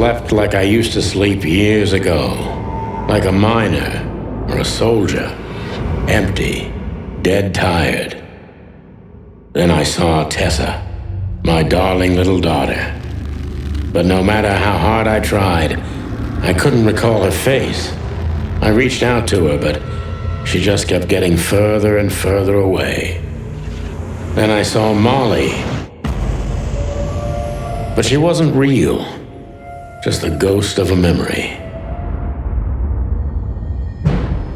slept like I used to sleep years ago, like a miner or a soldier, empty, dead tired. Then I saw Tessa, my darling little daughter. But no matter how hard I tried, I couldn't recall her face. I reached out to her, but she just kept getting further and further away. Then I saw Molly. But she wasn't real, just the ghost of a memory.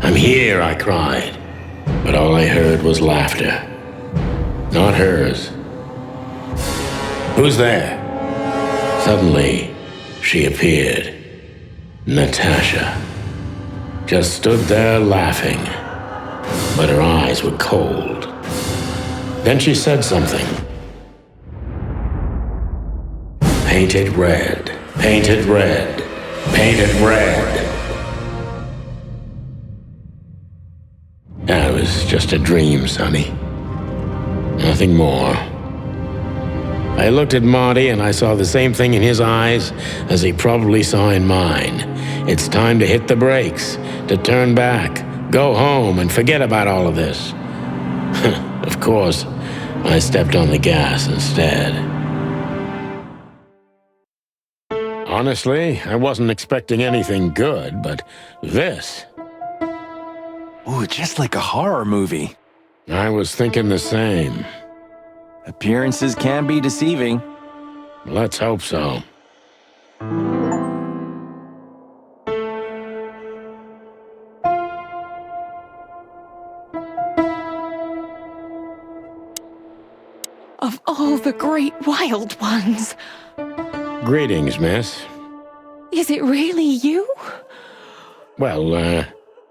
"I'm here," I cried, but all I heard was laughter. Not hers. "Who's there?" Suddenly, she appeared. Natasha. Just stood there laughing, but her eyes were cold. Then she said something. "Painted red, painted red, painted red." That was just a dream, Sonny. Nothing more. I looked at Marty and I saw the same thing in his eyes as he probably saw in mine. It's time to hit the brakes, to turn back, go home and forget about all of this. Of course, I stepped on the gas instead. Honestly, I wasn't expecting anything good, but this... Ooh, just like a horror movie. I was thinking the same. Appearances can be deceiving. Let's hope so. Of all the great wild ones. Greetings, miss. Is it really you? Well,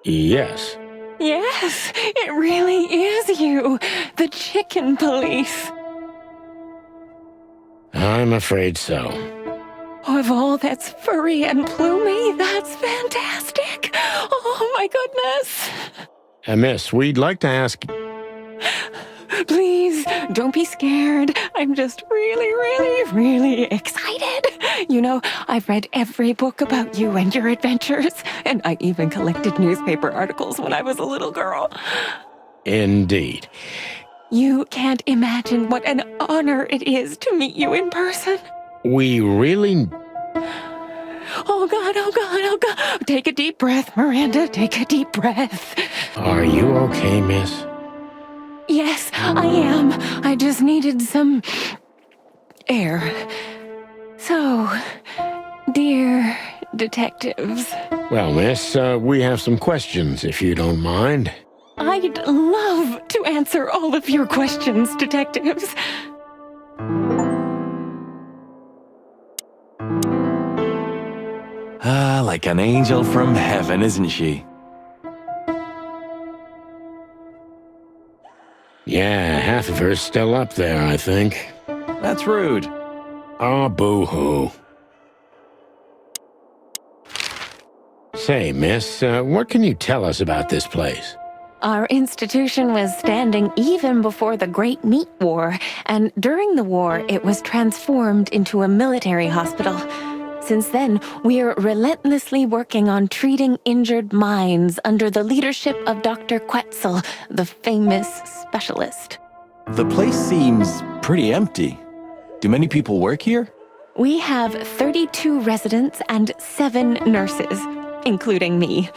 yes. Yes, it really is you. The chicken police. I'm afraid so. Of all that's furry and plumey, that's fantastic. Oh, my goodness. Miss, we'd like to ask... Please, don't be scared. I'm just really excited. You know, I've read every book about you and your adventures, and I even collected newspaper articles when I was a little girl. Indeed. You can't imagine what an honor it is to meet you in person. We really... Oh, God, oh, God, oh, God. Take a deep breath, Miranda. Take a deep breath. Are you okay, miss? Yes, I am. I just needed some air. So, dear detectives. Well, miss, we have some questions, if you don't mind. I'd love to answer all of your questions, detectives. Ah, like an angel from heaven, isn't she? Yeah, half of her's still up there, I think. That's rude. Oh, boo-hoo. Say, miss, what can you tell us about this place? Our institution was standing even before the Great Meat War, and during the war, it was transformed into a military hospital. Since then, we're relentlessly working on treating injured minds under the leadership of Dr. Quetzal, the famous specialist. The place seems pretty empty. Do many people work here? We have 32 residents and 7 nurses, including me.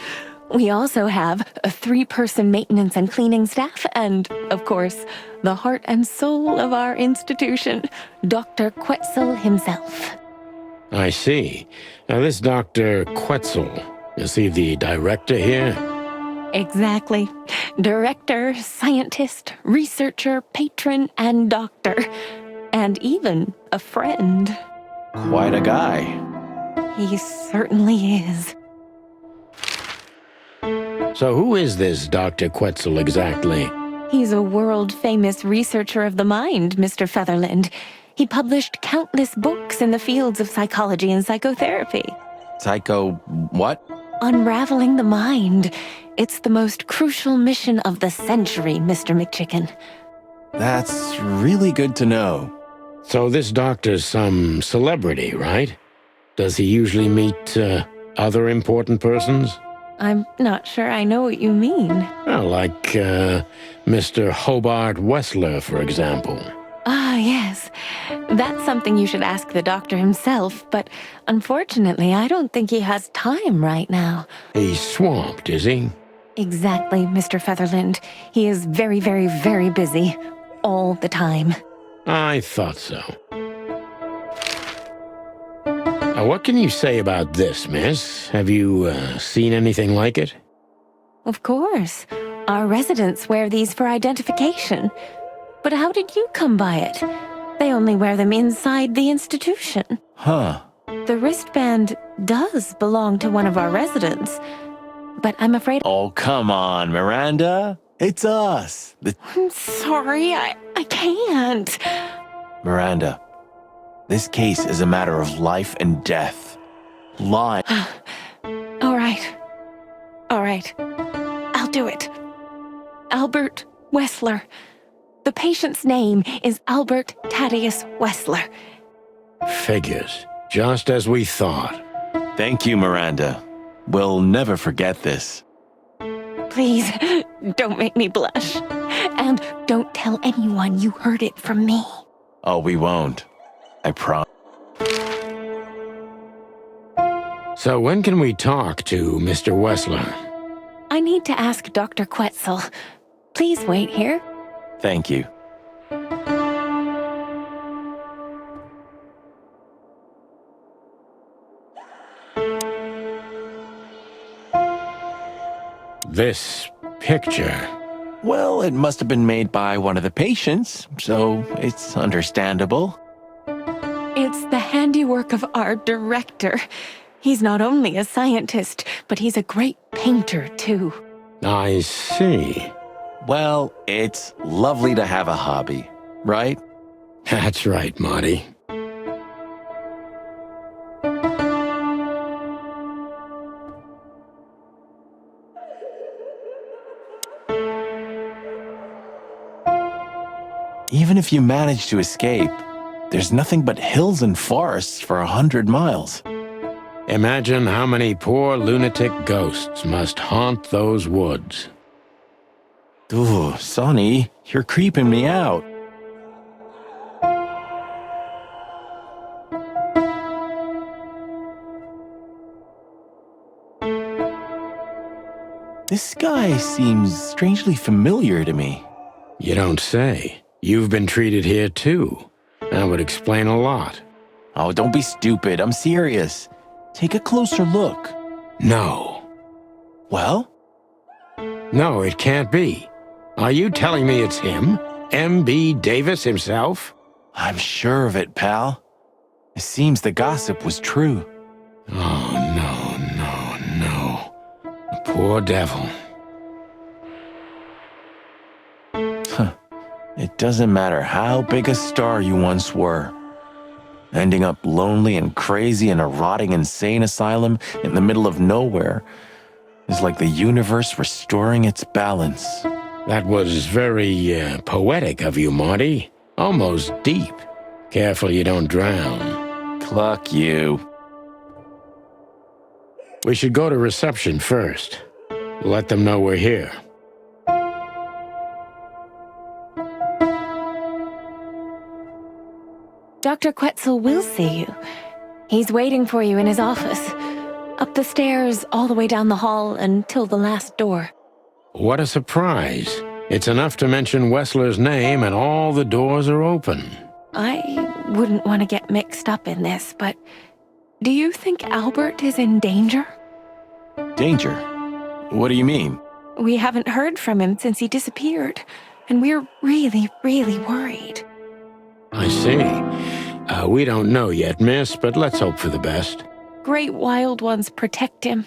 We also have a 3-person maintenance and cleaning staff, and, of course, the heart and soul of our institution, Dr. Quetzal himself. I see. Now, this Dr. Quetzal, is he the director here? Exactly. Director, scientist, researcher, patron, and doctor. And even a friend. Quite a guy. He certainly is. So who is this Dr. Quetzal exactly? He's a world-famous researcher of the mind, Mr. Featherland. He published countless books in the fields of psychology and psychotherapy. Psycho... what? Unraveling the mind. It's the most crucial mission of the century, Mr. McChicken. That's really good to know. So this doctor's some celebrity, right? Does he usually meet other important persons? I'm not sure I know what you mean. Well, like Mr. Hobart Wessler, for example. Ah, yes. That's something you should ask the doctor himself, but unfortunately, I don't think he has time right now. He's swamped, is he? Exactly, Mr. Featherland. He is very, very, very busy. All the time. I thought so. What can you say about this, miss? Have you seen anything like it? Of course. Our residents wear these for identification. But how did you come by it? They only wear them inside the institution. Huh. The wristband does belong to one of our residents, but I'm afraid— Oh, come on, Miranda. It's us. I'm sorry, I can't. Miranda, this case is a matter of life and death. Lying. All right. I'll do it. Albert Wessler. The patient's name is Albert Thaddeus Wessler. Figures. Just as we thought. Thank you, Miranda. We'll never forget this. Please, don't make me blush. And don't tell anyone you heard it from me. Oh, we won't. I promise. So when can we talk to Mr. Wessler? I need to ask Dr. Quetzel. Please wait here. Thank you. This picture. Well, it must have been made by one of the patients, so it's understandable. It's the handiwork of our director. He's not only a scientist, but he's a great painter, too. I see. Well, it's lovely to have a hobby, right? That's right, Marty. Even if you manage to escape, there's nothing but hills and forests for 100 miles. Imagine how many poor lunatic ghosts must haunt those woods. Ooh, Sonny, you're creeping me out. This guy seems strangely familiar to me. You don't say. You've been treated here too. That would explain a lot. Oh, don't be stupid. I'm serious. Take a closer look. No. Well? No, it can't be. Are you telling me it's him? M.B. Davis himself? I'm sure of it, pal. It seems the gossip was true. Oh, no. The poor devil. It doesn't matter how big a star you once were. Ending up lonely and crazy in a rotting insane asylum in the middle of nowhere is like the universe restoring its balance. That was very poetic of you, Marty. Almost deep. Careful you don't drown. Cluck you. We should go to reception first. Let them know we're here. Dr. Quetzel will see you. He's waiting for you in his office. Up the stairs, all the way down the hall, until the last door. What a surprise. It's enough to mention Wessler's name and all the doors are open. I wouldn't want to get mixed up in this, but do you think Albert is in danger? Danger? What do you mean? We haven't heard from him since he disappeared, and we're really, really worried. I see. We don't know yet, miss, but let's hope for the best. Great wild ones protect him.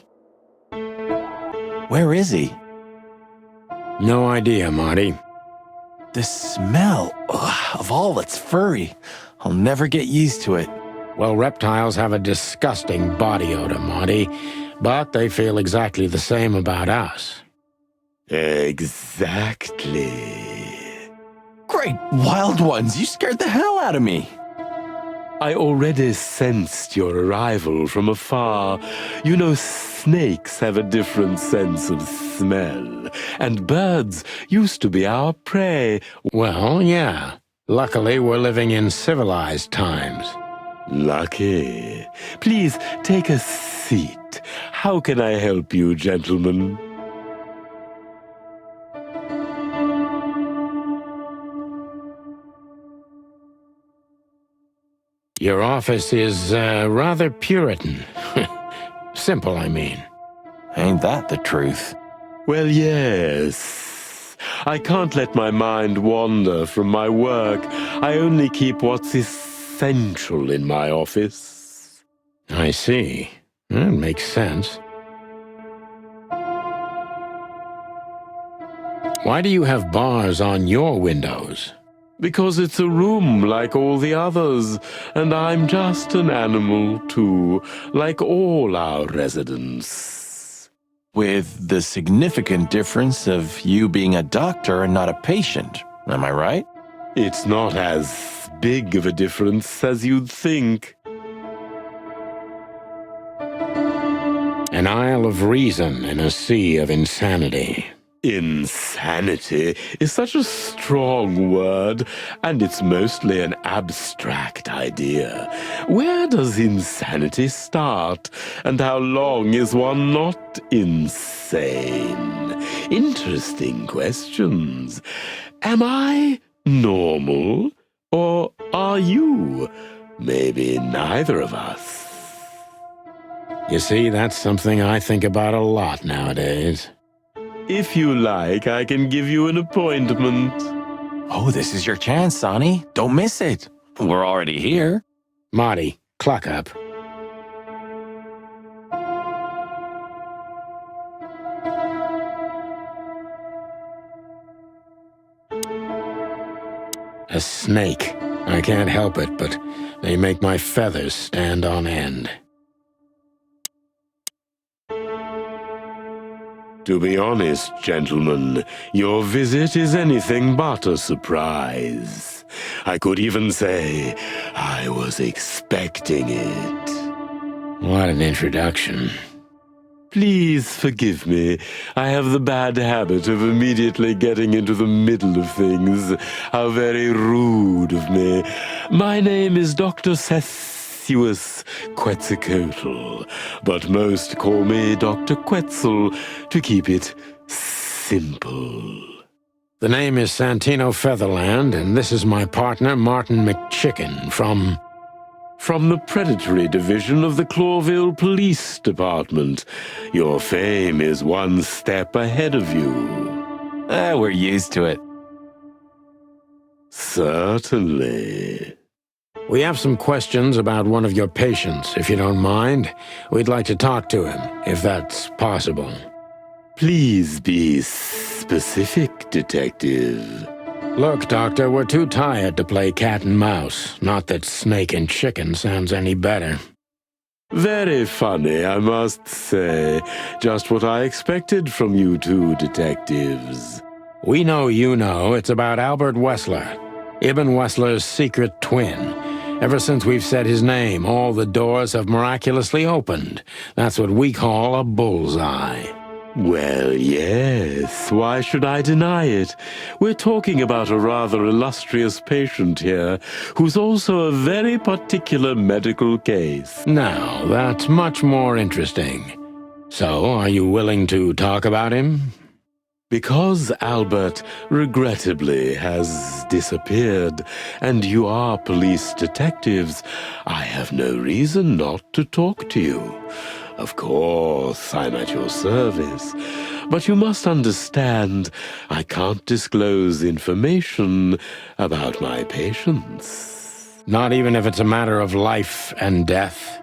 Where is he? No idea, Marty. The smell of all that's furry. I'll never get used to it. Well, reptiles have a disgusting body odor, Marty, but they feel exactly the same about us. Exactly. Great wild ones, you scared the hell out of me. I already sensed your arrival from afar. You know, snakes have a different sense of smell, and birds used to be our prey. Well, yeah. Luckily, we're living in civilized times. Lucky. Please take a seat. How can I help you, gentlemen? Your office is rather Puritan. Simple, I mean. Ain't that the truth? Well, yes. I can't let my mind wander from my work. I only keep what's essential in my office. I see. That makes sense. Why do you have bars on your windows? Because it's a room like all the others, and I'm just an animal too, like all our residents. With the significant difference of you being a doctor and not a patient, am I right? It's not as big of a difference as you'd think. An isle of reason in a sea of insanity. Insanity is such a strong word, and it's mostly an abstract idea. Where does insanity start, and how long is one not insane? Interesting questions. Am I normal, or are you? Maybe neither of us. You see, that's something I think about a lot nowadays. If you like, I can give you an appointment. Oh, this is your chance, Sonny. Don't miss it. We're already here. Marty, clock up. A snake. I can't help it, but they make my feathers stand on end. To be honest, gentlemen, your visit is anything but a surprise. I could even say I was expecting it. What an introduction. Please forgive me. I have the bad habit of immediately getting into the middle of things. How very rude of me. My name is Dr. Quetzalcoatl, but most call me Dr. Quetzal to keep it simple. The name is Santino Featherland, and this is my partner, Martin McChicken, from the predatory division of the Clawville Police Department. Your fame is one step ahead of you. We're used to it. Certainly. We have some questions about one of your patients, if you don't mind. We'd like to talk to him, if that's possible. Please be specific, Detective. Look, Doctor, we're too tired to play cat and mouse. Not that snake and chicken sounds any better. Very funny, I must say. Just what I expected from you two detectives. We know you know it's about Albert Wessler, Ibn Wessler's secret twin. Ever since we've said his name, all the doors have miraculously opened. That's what we call a bullseye. Well, yes. Why should I deny it? We're talking about a rather illustrious patient here, who's also a very particular medical case. Now, that's much more interesting. So, are you willing to talk about him? Because Albert, regrettably, has disappeared, and you are police detectives, I have no reason not to talk to you. Of course, I'm at your service, but you must understand I can't disclose information about my patients. Not even if it's a matter of life and death?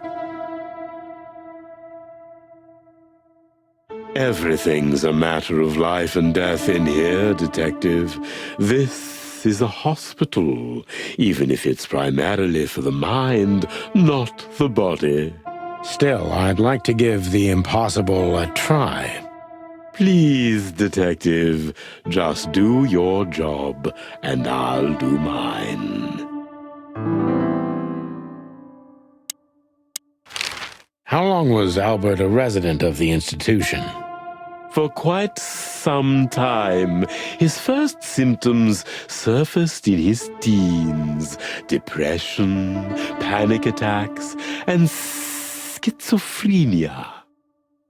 Everything's a matter of life and death in here, Detective. This is a hospital, even if it's primarily for the mind, not the body. Still, I'd like to give the impossible a try. Please, Detective, just do your job, and I'll do mine. 「 I'll do mine. How long was Albert a resident of the institution? For quite some time. His first symptoms surfaced in his teens: depression, panic attacks, and schizophrenia.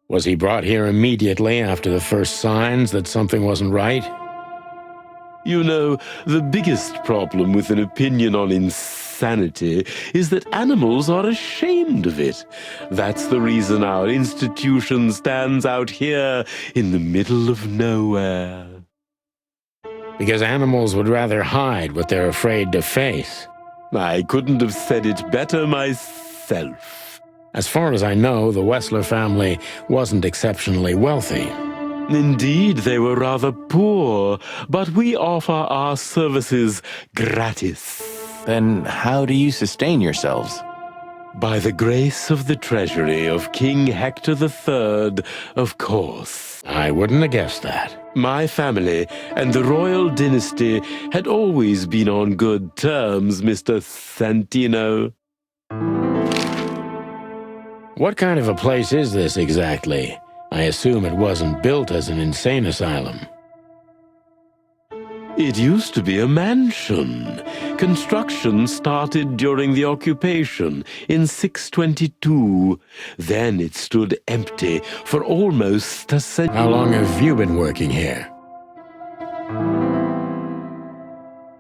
Was he brought here immediately after the first signs that something wasn't right? You know, the biggest problem with an opinion on insanity is that animals are ashamed of it. That's the reason our institution stands out here in the middle of nowhere. Because animals would rather hide what they're afraid to face. I couldn't have said it better myself. As far as I know, the Wessler family wasn't exceptionally wealthy. Indeed, they were rather poor, but we offer our services gratis. Then how do you sustain yourselves? By the grace of the treasury of King Hector III, of course. I wouldn't have guessed that. My family and the royal dynasty had always been on good terms, Mr. Santino. What kind of a place is this exactly? I assume it wasn't built as an insane asylum. It used to be a mansion. Construction started during the occupation in 622. Then it stood empty for almost a century. How long have you been working here?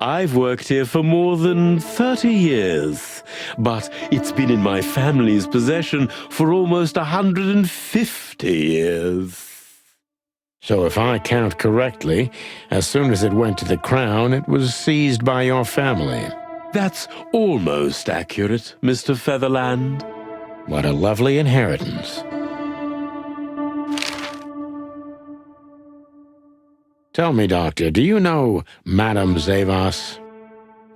I've worked here for more than 30 years, but it's been in my family's possession for almost 150 years. So if I count correctly, as soon as it went to the crown, it was seized by your family. That's almost accurate, Mr. Featherland. What a lovely inheritance. Tell me, Doctor, do you know Madame Zavas?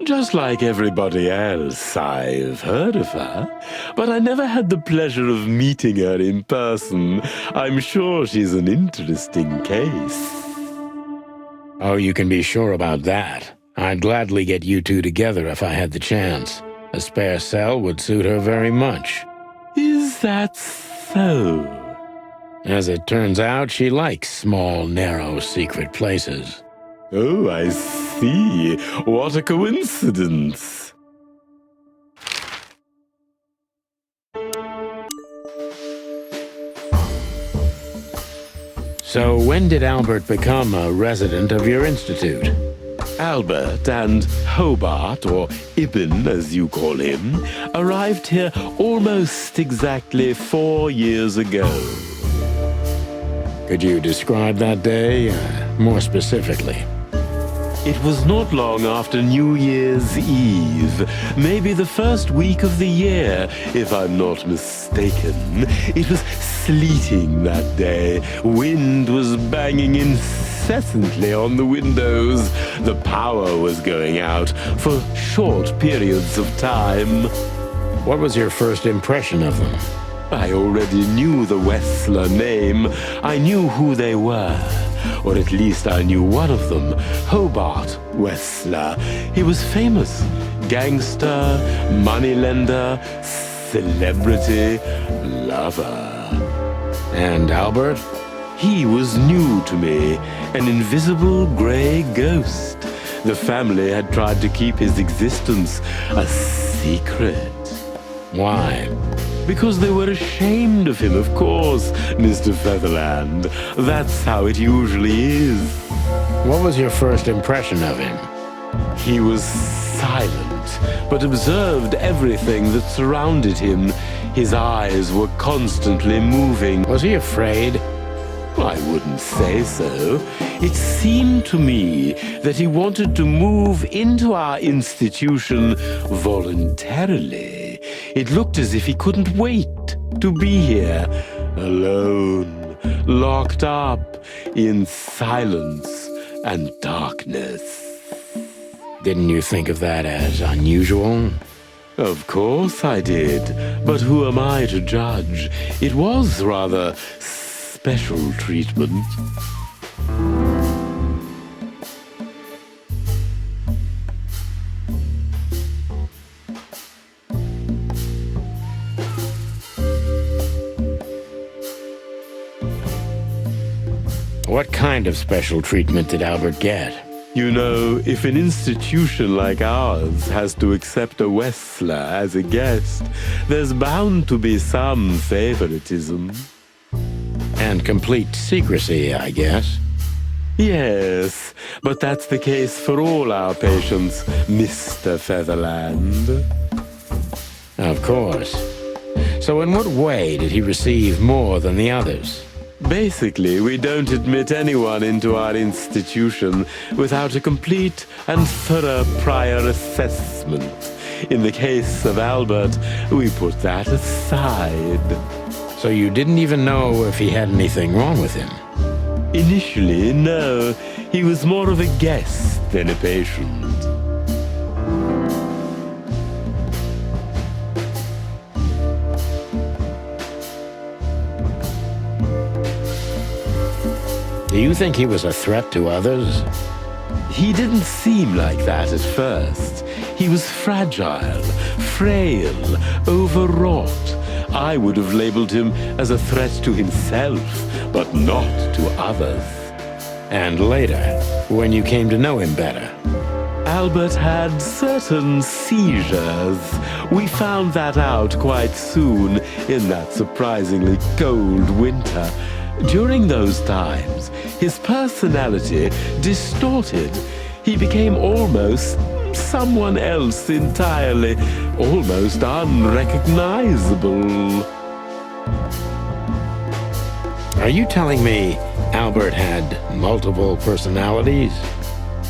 Just like everybody else, I've heard of her, but I never had the pleasure of meeting her in person. I'm sure she's an interesting case. Oh, you can be sure about that. I'd gladly get you two together if I had the chance. A spare cell would suit her very much. Is that so? As it turns out, she likes small, narrow, secret places. Oh, I see. What a coincidence. So when did Albert become a resident of your institute? Albert and Hobart, or Ibn as you call him, arrived here almost exactly 4 years ago. Could you describe that day more specifically? It was not long after New Year's Eve, maybe the first week of the year, if I'm not mistaken. It was sleeting that day. Wind was banging incessantly on the windows. The power was going out for short periods of time. What was your first impression of them? I already knew the Wessler name. I knew who they were. Or at least I knew one of them, Hobart Wessler. He was famous. Gangster, moneylender, celebrity, lover. And Albert? He was new to me, an invisible gray ghost. The family had tried to keep his existence a secret. Why? Because they were ashamed of him, of course, Mr. Featherland. That's how it usually is. What was your first impression of him? He was silent, but observed everything that surrounded him. His eyes were constantly moving. Was he afraid? I wouldn't say so. It seemed to me that he wanted to move into our institution voluntarily. It looked as if he couldn't wait to be here, alone, locked up in silence and darkness. Didn't you think of that as unusual? Of course I did, but who am I to judge? It was rather special treatment. What kind of special treatment did Albert get? You know, if an institution like ours has to accept a Wessler as a guest, there's bound to be some favoritism. And complete secrecy, I guess. Yes, but that's the case for all our patients, Mr. Featherland. Of course. So in what way did he receive more than the others? Basically, we don't admit anyone into our institution without a complete and thorough prior assessment. In the case of Albert, we put that aside. So you didn't even know if he had anything wrong with him? Initially, no. He was more of a guest than a patient. Do you think he was a threat to others? He didn't seem like that at first. He was fragile, frail, overwrought. I would have labeled him as a threat to himself, but not to others. And later, when you came to know him better? Albert had certain seizures. We found that out quite soon in that surprisingly cold winter. During those times, his personality distorted. He became almost someone else entirely, almost unrecognizable. Are you telling me Albert had multiple personalities?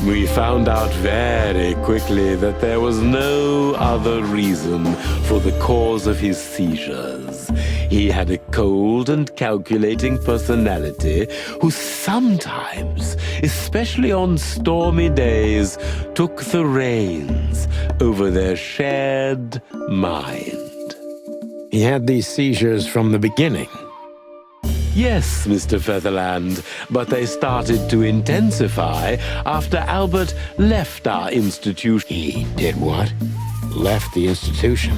We found out very quickly that there was no other reason for the cause of his seizures. He had a cold and calculating personality who sometimes, especially on stormy days, took the reins over their shared mind. He had these seizures from the beginning. Yes, Mr. Featherland, but they started to intensify after Albert left our institution. He did what? Left the institution?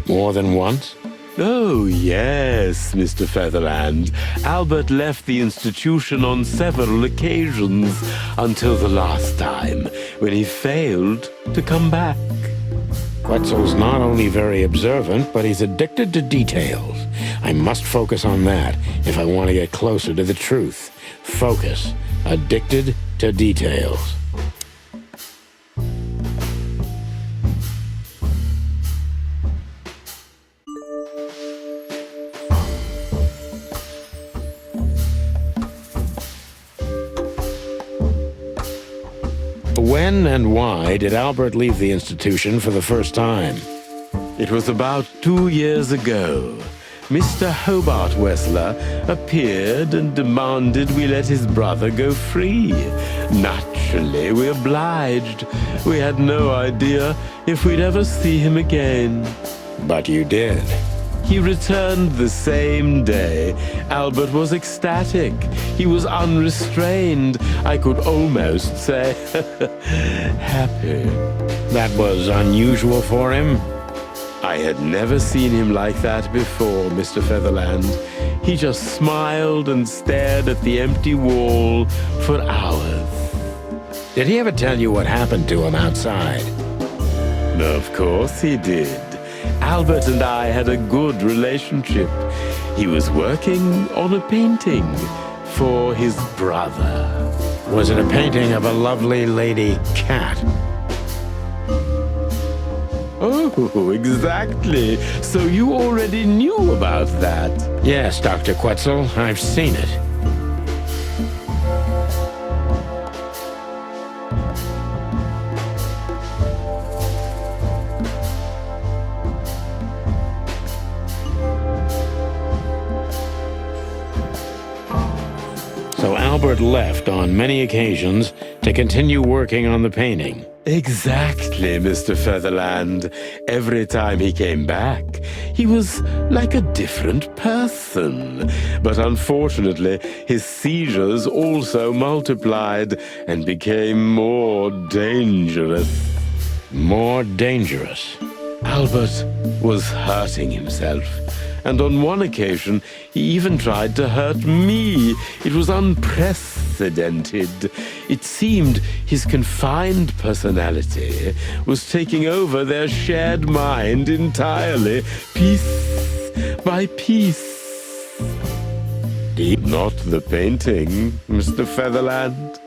More than once? Oh, yes, Mr. Featherland. Albert left the institution on several occasions until the last time, when he failed to come back. Quetzal's not only very observant, but he's addicted to details. I must focus on that if I want to get closer to the truth. Focus. Addicted to details. When and why did Albert leave the institution for the first time? It was about 2 years ago. Mr. Hobart Wessler appeared and demanded we let his brother go free. Naturally, we obliged. We had no idea if we'd ever see him again. But you did. He returned the same day. Albert was ecstatic. He was unrestrained. I could almost say happy. That was unusual for him? I had never seen him like that before, Mr. Featherland. He just smiled and stared at the empty wall for hours. Did he ever tell you what happened to him outside? Of course he did. Albert and I had a good relationship. He was working on a painting for his brother. Was it a painting of a lovely lady cat? Oh, exactly. So you already knew about that? Yes, Dr. Quetzal, I've seen it. So Albert left on many occasions to continue working on the painting. Exactly, Mr. Featherland. Every time he came back, he was like a different person. But unfortunately, his seizures also multiplied and became more dangerous. More dangerous? Albert was hurting himself. And on one occasion, he even tried to hurt me. It was unprecedented. It seemed his confined personality was taking over their shared mind entirely, piece by piece. Not the painting, Mr. Featherland.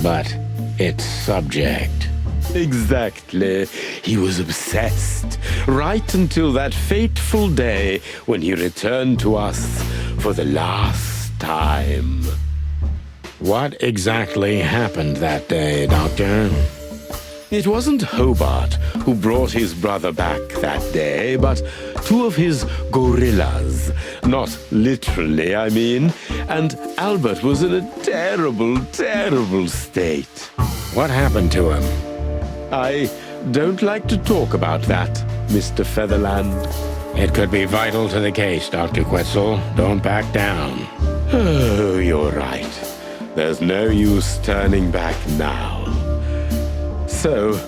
But its subject. Exactly. He was obsessed, right until that fateful day when he returned to us for the last time. What exactly happened that day, Doctor? It wasn't Hobart who brought his brother back that day, but two of his gorillas. Not literally, I mean. And Albert was in a terrible, terrible state. What happened to him? I don't like to talk about that, Mr. Featherland. It could be vital to the case, Dr. Quetzal. Don't back down. Oh, you're right. There's no use turning back now. So,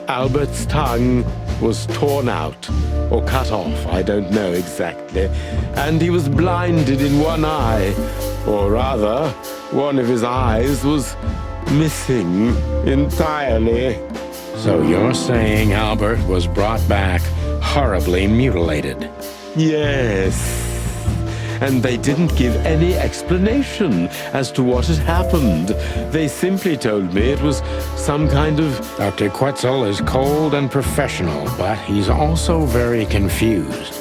Albert's tongue was torn out, or cut off, I don't know exactly, and he was blinded in one eye, or rather, one of his eyes was missing entirely. So you're saying Albert was brought back horribly mutilated? Yes. And they didn't give any explanation as to what had happened. They simply told me it was some kind of... Dr. Quetzal is cold and professional, but he's also very confused.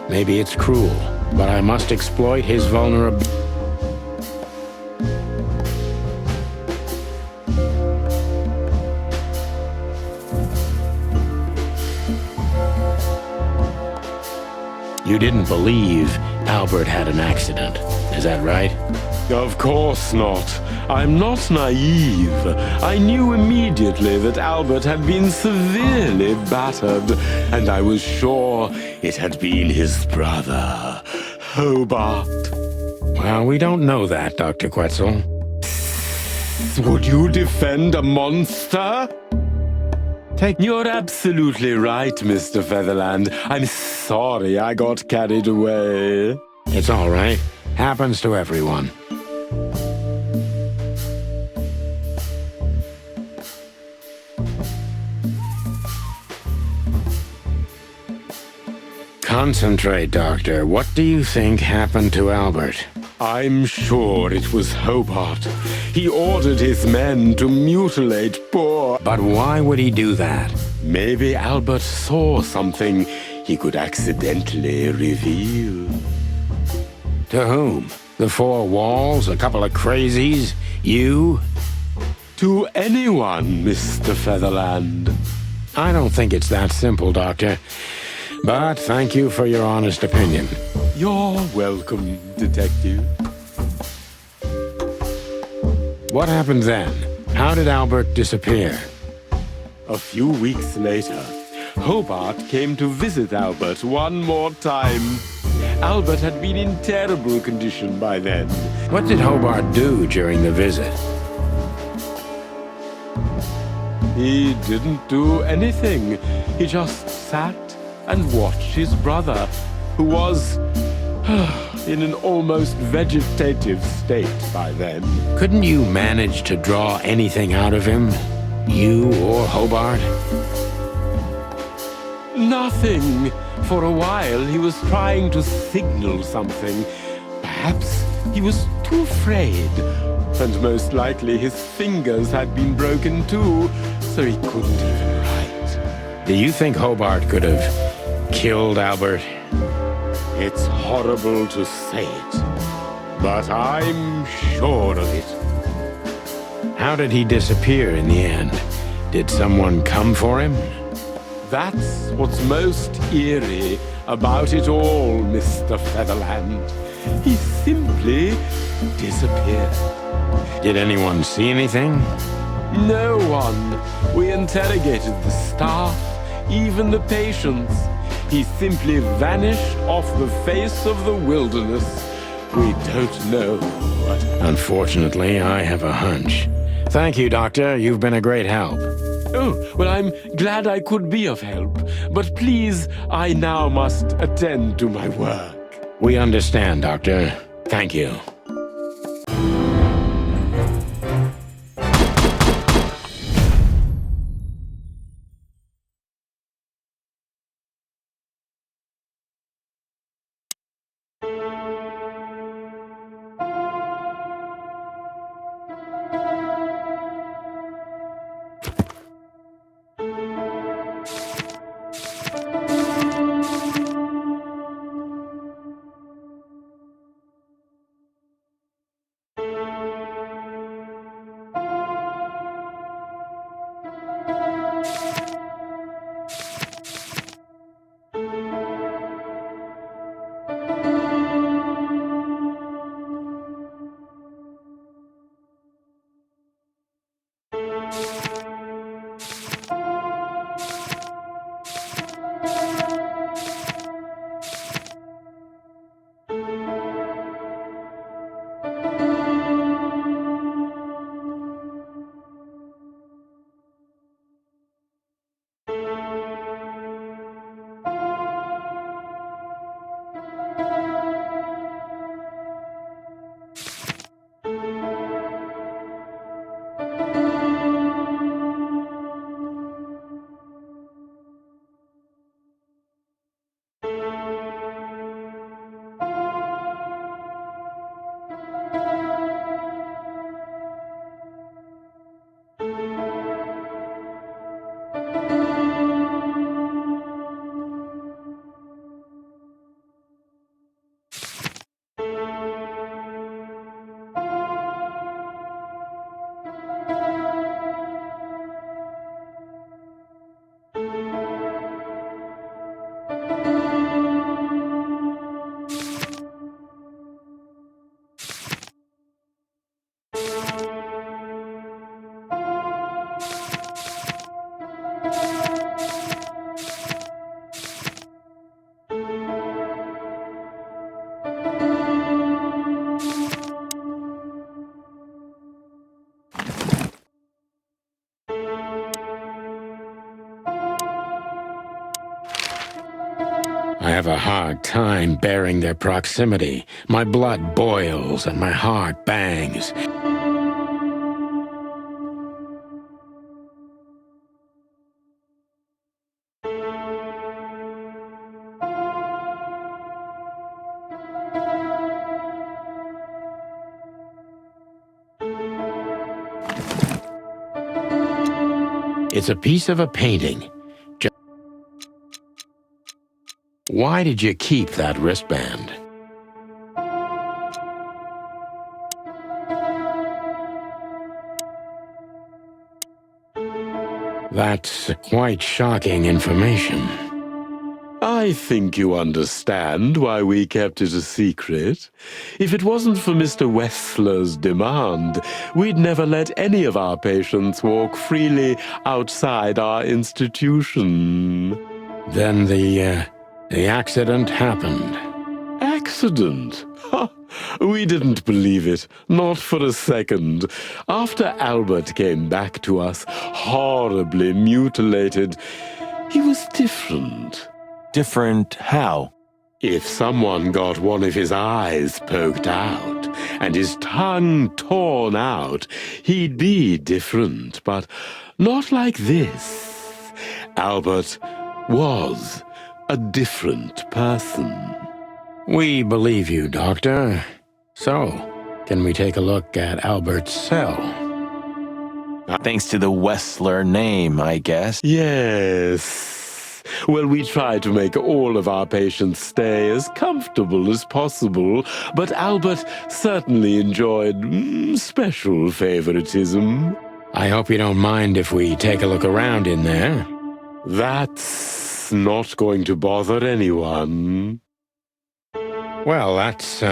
Maybe it's cruel, but I must exploit his vulnerability. You didn't believe Albert had an accident, is that right? Of course not. I'm not naive. I knew immediately that Albert had been severely battered, and I was sure it had been his brother, Hobart. Well, we don't know that, Dr. Quetzal. Would you defend a monster? You're absolutely right, Mr. Featherland. I'm sorry I got carried away. It's all right. Happens to everyone. Concentrate, Doctor. What do you think happened to Albert? I'm sure it was Hobart. He ordered his men to mutilate poor... But why would he do that? Maybe Albert saw something he could accidentally reveal. To whom? The four walls? A couple of crazies? You? To anyone, Mr. Featherland. I don't think it's that simple, Doctor. But thank you for your honest opinion. You're welcome, Detective. What happened then? How did Albert disappear? A few weeks later, Hobart came to visit Albert one more time. Albert had been in terrible condition by then. What did Hobart do during the visit? He didn't do anything. He just sat and watched his brother, who was in an almost vegetative state by then. Couldn't you manage to draw anything out of him? You or Hobart? Nothing. For a while, he was trying to signal something. Perhaps he was too afraid. And most likely his fingers had been broken too, so he couldn't even write. Do you think Hobart could have killed Albert? It's horrible to say it, but I'm sure of it. How did he disappear in the end? Did someone come for him? That's what's most eerie about it all, Mr. Featherland. He simply disappeared. Did anyone see anything? No one. We interrogated the staff, even the patients. He simply vanished off the face of the wilderness. We don't know what... Unfortunately, I have a hunch. Thank you, Doctor. You've been a great help. Oh, well, I'm glad I could be of help. But please, I now must attend to my work. We understand, Doctor. Thank you. I have a hard time bearing their proximity. My blood boils and my heart bangs. It's a piece of a painting. Why did you keep that wristband? That's quite shocking information. I think you understand why we kept it a secret. If it wasn't for Mr. Wessler's demand, we'd never let any of our patients walk freely outside our institution. Then the accident happened. Accident? Ha! We didn't believe it, not for a second. After Albert came back to us, horribly mutilated, he was different. Different how? If someone got one of his eyes poked out and his tongue torn out, he'd be different, but not like this. Albert was a different person. We believe you, Doctor. So, can we take a look at Albert's cell? Thanks to the Wessler name, I guess. Yes. Well, we try to make all of our patients stay as comfortable as possible, but Albert certainly enjoyed special favoritism. I hope you don't mind if we take a look around in there. That's not going to bother anyone. Well, that's,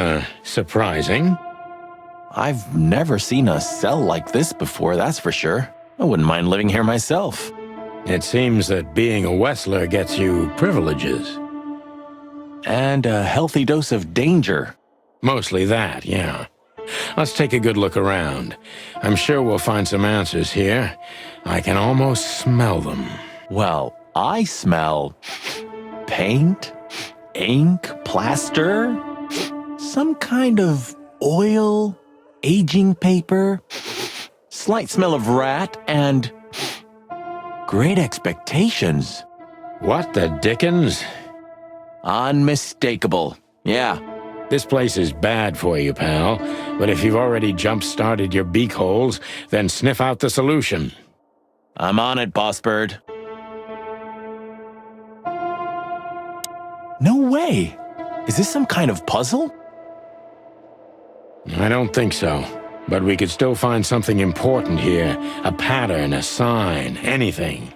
surprising. I've never seen a cell like this before, that's for sure. I wouldn't mind living here myself. It seems that being a Wessler gets you privileges. And a healthy dose of danger. Mostly that, yeah. Let's take a good look around. I'm sure we'll find some answers here. I can almost smell them. Well, I smell paint, ink, plaster. Some kind of oil, aging paper, slight smell of rat, and Great Expectations. What the dickens? Unmistakable. Yeah. This place is bad for you, pal. But if you've already jump-started your beak holes, then sniff out the solution. I'm on it, Boss Bird. No way! Is this some kind of puzzle? I don't think so. But we could still find something important here. A pattern, a sign, anything.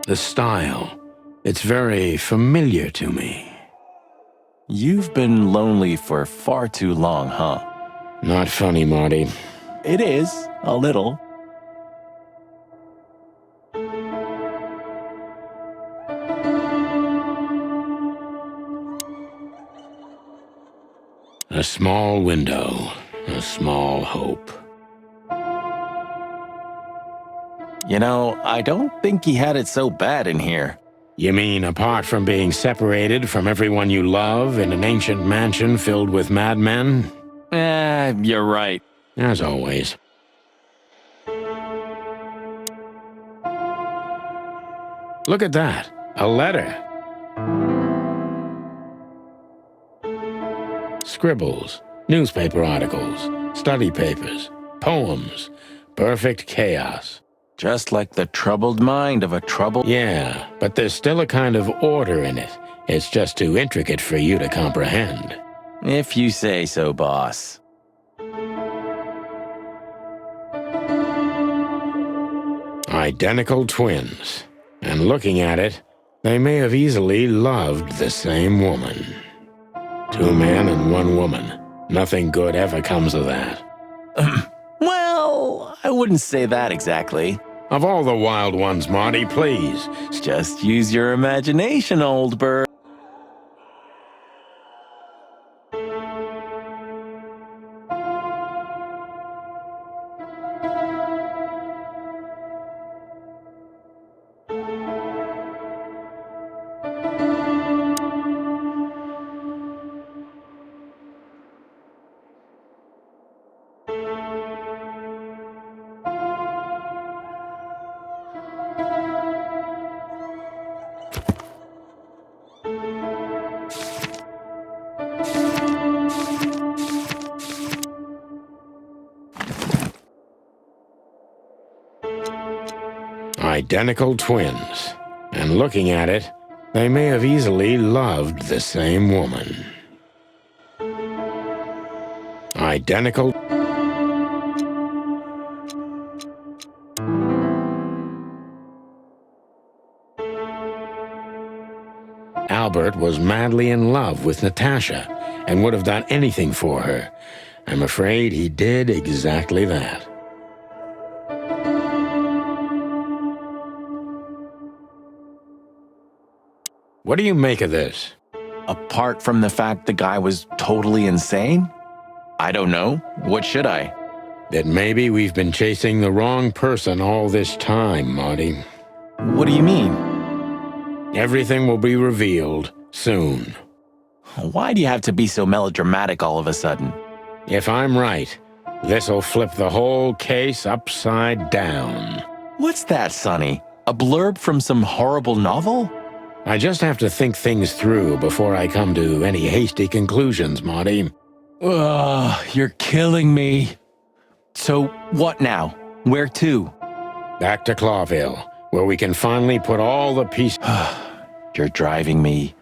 The style. It's very familiar to me. You've been lonely for far too long, huh? Not funny, Marty. It is, a little. A small window, a small hope. You know, I don't think he had it so bad in here. You mean apart from being separated from everyone you love in an ancient mansion filled with madmen? You're right. As always. Look at that. A letter. Scribbles, newspaper articles, study papers, poems. Perfect chaos. Just like the troubled mind of a troubled... Yeah, but there's still a kind of order in it. It's just too intricate for you to comprehend. If you say so, boss. Identical twins. And looking at it, they may have easily loved the same woman. 2 men and 1 woman. Nothing good ever comes of that. Well, I wouldn't say that exactly. Of all the wild ones, Marty, please. Just use your imagination, old bird. Identical twins. And looking at it, they may have easily loved the same woman. Identical... Albert was madly in love with Natasha and would have done anything for her. I'm afraid he did exactly that. What do you make of this? Apart from the fact the guy was totally insane? I don't know. What should I? That maybe we've been chasing the wrong person all this time, Marty. What do you mean? Everything will be revealed soon. Why do you have to be so melodramatic all of a sudden? If I'm right, this'll flip the whole case upside down. What's that, Sonny? A blurb from some horrible novel? I just have to think things through before I come to any hasty conclusions, Marty. Ugh, you're killing me. So, what now? Where to? Back to Clawville, where we can finally put all the pieces... You're driving me.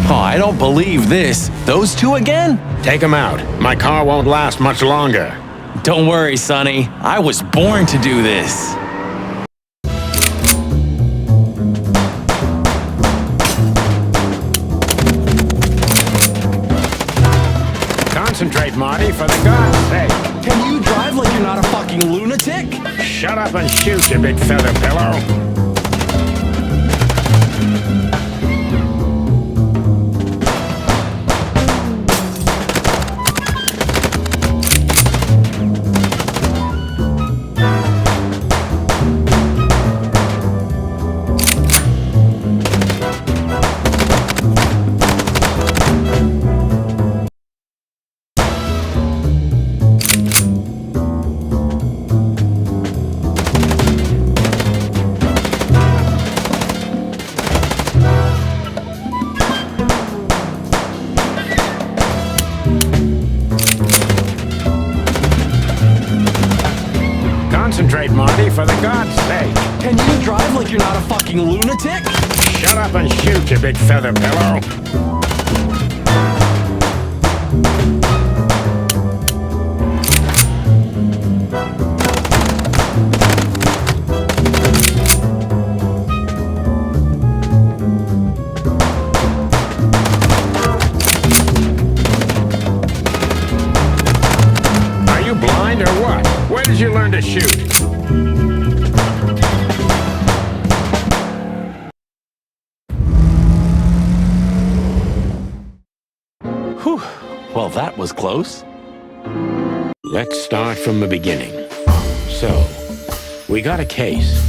Oh, I don't believe this. Those two again? Take them out. My car won't last much longer. Don't worry, Sonny. I was born to do this. Concentrate, Marty, for the God's sake. Can you drive like you're not a fucking lunatic? Shut up and shoot, you big feather pillow. Concentrate, Marty, for the God's sake. Can you drive like you're not a fucking lunatic? Shut up and shoot, you big feather pillow. Are you blind or what? Where did you learn to shoot? Whew. Well, that was close. Let's start from the beginning. So, we got a case.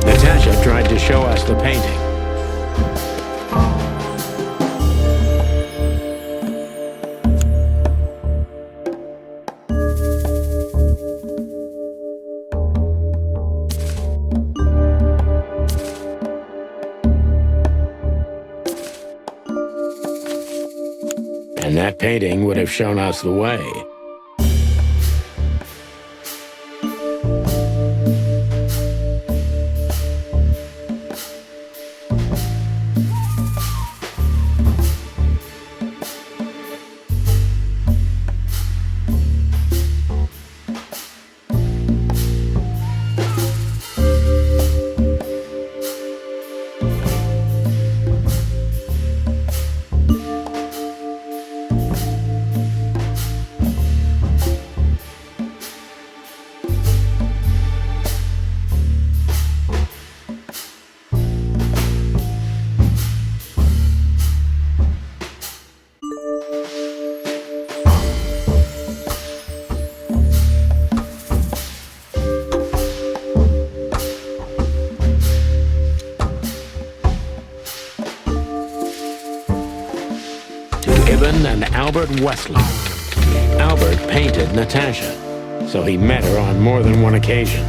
Natasha tried to show us the painting. That painting would have shown us the way. Ibn and Albert Wessler. Albert painted Natasha, so he met her on more than one occasion.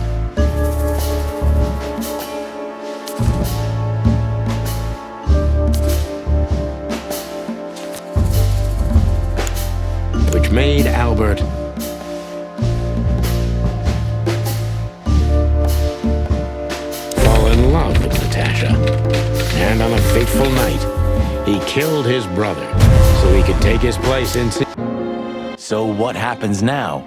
Which made Albert fall in love with Natasha. And on a fateful night, he killed his brother so he could take his place in... So what happens now?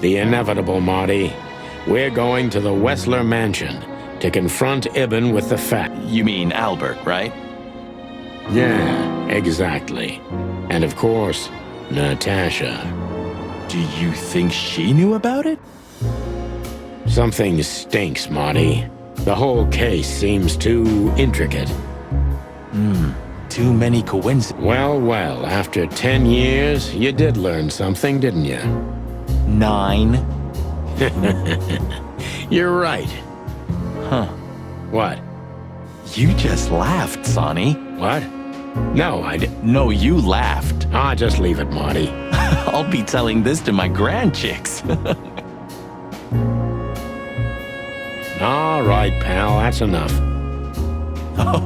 The inevitable, Marty. We're going to the Wessler mansion to confront Ibn with the fact. You mean Albert, right? Yeah, exactly. And of course, Natasha. Do you think she knew about it? Something stinks, Marty. The whole case seems too intricate. Too many coincidences. Well, after 10 years, you did learn something, didn't you? 9. You're right. Huh. What? You just laughed, Sonny. What? No, I didn't. No, you laughed. Ah, just leave it, Marty. I'll be telling this to my grandchicks. All right, pal, that's enough.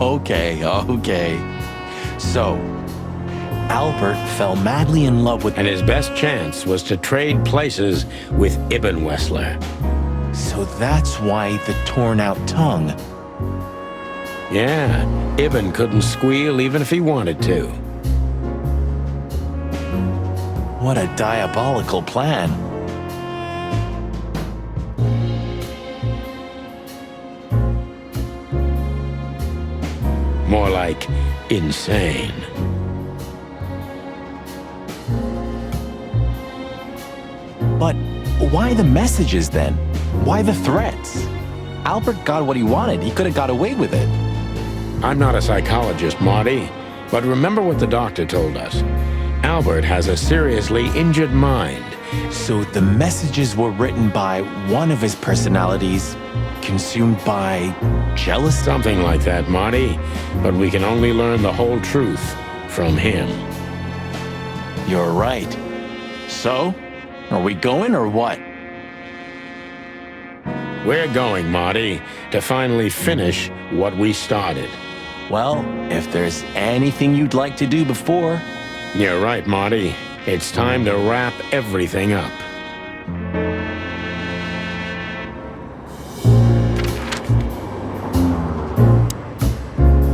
Okay. So, Albert fell madly in love with... And his best chance was to trade places with Ibn Wessler. So that's why the torn-out tongue. Yeah, Ibn couldn't squeal even if he wanted to. What a diabolical plan. More like insane. But why the messages then? Why the threats? Albert got what he wanted. He could have got away with it. I'm not a psychologist, Marty, but remember what the doctor told us. Albert has a seriously injured mind. So the messages were written by one of his personalities, consumed by jealousy? Something like that, Marty. But we can only learn the whole truth from him. You're right. So, are we going or what? We're going, Marty, to finally finish what we started. Well, if there's anything you'd like to do before... You're right, Marty. It's time to wrap everything up.